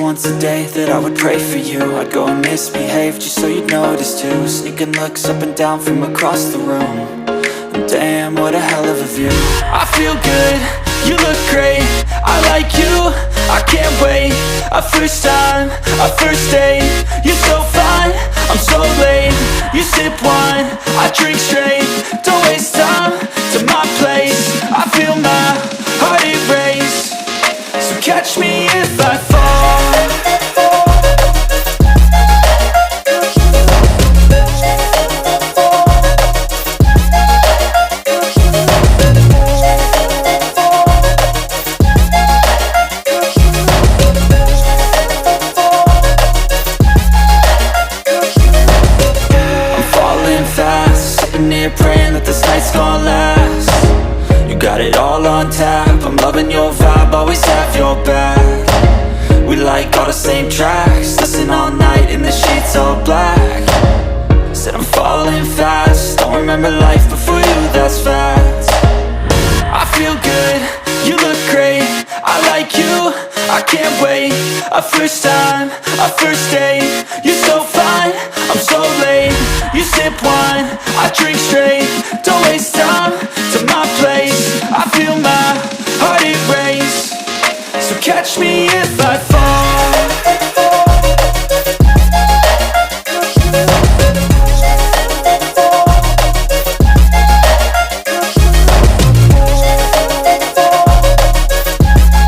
once a day that I would pray for you. I'd go and misbehave just so you'd notice too. Sneaking looks up and down from across the room. And damn, what a hell of a view. I feel good, you look great, I like you, I can't wait. A first time, a first date, you're so fine, I'm so late. You sip wine, I drink straight. Don't waste time to my place. I feel my heart erase. So catch me if I fall. Praying that this night's gonna last. You got it all on tap, I'm loving your vibe, always have your back. We like all the same tracks, listen all night in the sheets all black. Said I'm falling fast, don't remember life before you, that's fact. I feel good, you look great, I like you, I can't wait. A first time, a first date, you're so fine, I'm so late. You sip wine, I drink straight. Don't waste time to my place. I feel my heart erase. So catch me if I fall.